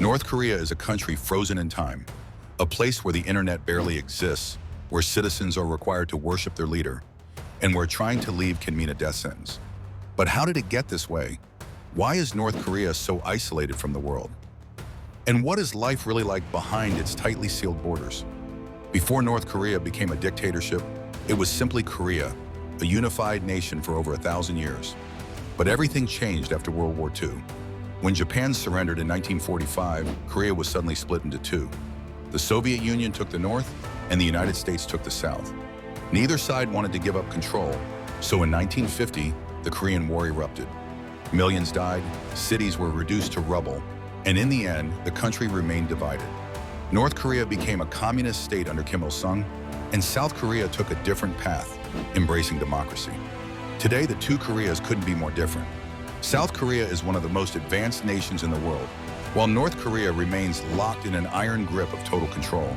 North Korea is a country frozen in time, a place where the internet barely exists, where citizens are required to worship their leader, and where trying to leave can mean a death sentence. But how did it get this way? Why is North Korea so isolated from the world? And what is life really like behind its tightly sealed borders? Before North Korea became a dictatorship, it was simply Korea, a unified nation for over 1,000 years. But everything changed after World War II. When Japan surrendered in 1945, Korea was suddenly split into two. The Soviet Union took the north, and the United States took the south. Neither side wanted to give up control, so in 1950, the Korean War erupted. Millions died, cities were reduced to rubble, and in the end, the country remained divided. North Korea became a communist state under Kim Il-sung, and South Korea took a different path, embracing democracy. Today, the two Koreas couldn't be more different. South Korea is one of the most advanced nations in the world, while North Korea remains locked in an iron grip of total control.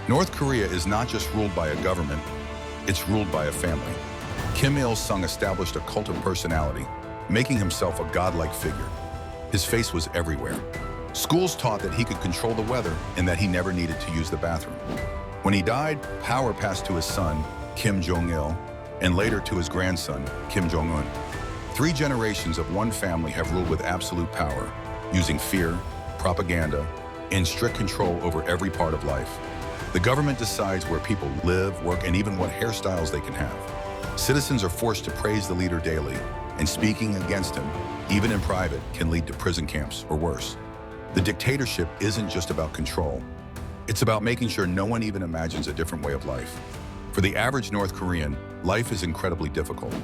North Korea is not just ruled by a government, it's ruled by a family. Kim Il-sung established a cult of personality, making himself a godlike figure. His face was everywhere. Schools taught that he could control the weather and that he never needed to use the bathroom. When he died, power passed to his son, Kim Jong-il, and later to his grandson, Kim Jong-un. 3 generations of one family have ruled with absolute power, using fear, propaganda, and strict control over every part of life. The government decides where people live, work, and even what hairstyles they can have. Citizens are forced to praise the leader daily, and speaking against him, even in private, can lead to prison camps or worse. The dictatorship isn't just about control. It's about making sure no one even imagines a different way of life. For the average North Korean, life is incredibly difficult.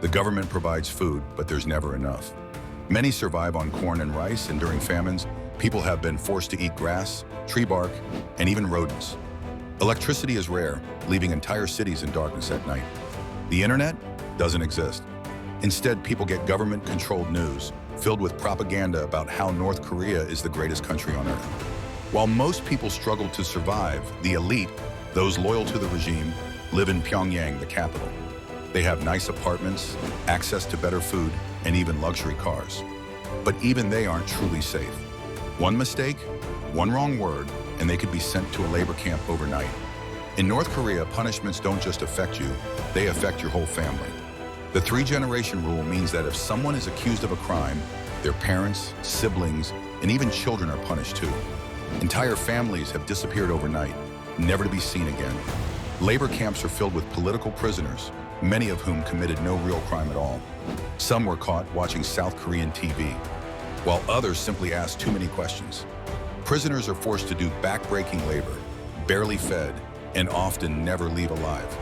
The government provides food, but there's never enough. Many survive on corn and rice, and during famines, people have been forced to eat grass, tree bark, and even rodents. Electricity is rare, leaving entire cities in darkness at night. The internet doesn't exist. Instead, people get government-controlled news, filled with propaganda about how North Korea is the greatest country on earth. While most people struggle to survive, the elite, those loyal to the regime, live in Pyongyang, the capital. They have nice apartments, access to better food, and even luxury cars. But even they aren't truly safe. One mistake, one wrong word, and they could be sent to a labor camp overnight. In North Korea, punishments don't just affect you, they affect your whole family. The 3-generation rule means that if someone is accused of a crime, their parents, siblings, and even children are punished too. Entire families have disappeared overnight, never to be seen again. Labor camps are filled with political prisoners, many of whom committed no real crime at all. Some were caught watching South Korean TV, while others simply asked too many questions. Prisoners are forced to do back-breaking labor, barely fed, and often never leave alive.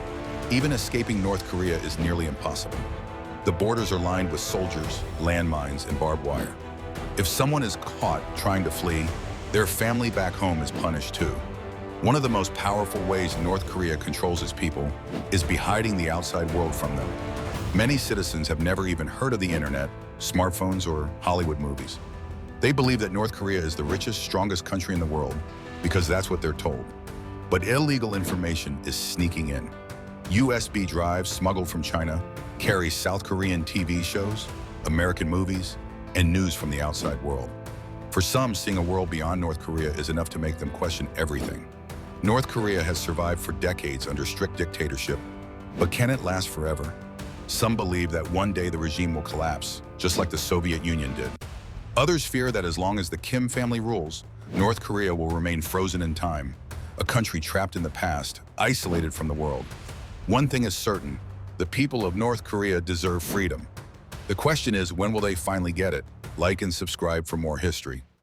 Even escaping North Korea is nearly impossible. The borders are lined with soldiers, landmines, and barbed wire. If someone is caught trying to flee, their family back home is punished too. One of the most powerful ways North Korea controls its people is by hiding the outside world from them. Many citizens have never even heard of the internet, smartphones, or Hollywood movies. They believe that North Korea is the richest, strongest country in the world because that's what they're told. But illegal information is sneaking in. USB drives smuggled from China carry South Korean TV shows, American movies, and news from the outside world. For some, seeing a world beyond North Korea is enough to make them question everything. North Korea has survived for decades under strict dictatorship, but can it last forever? Some believe that one day the regime will collapse, just like the Soviet Union did. Others fear that as long as the Kim family rules, North Korea will remain frozen in time, a country trapped in the past, isolated from the world. One thing is certain, the people of North Korea deserve freedom. The question is, when will they finally get it? Like and subscribe for more history.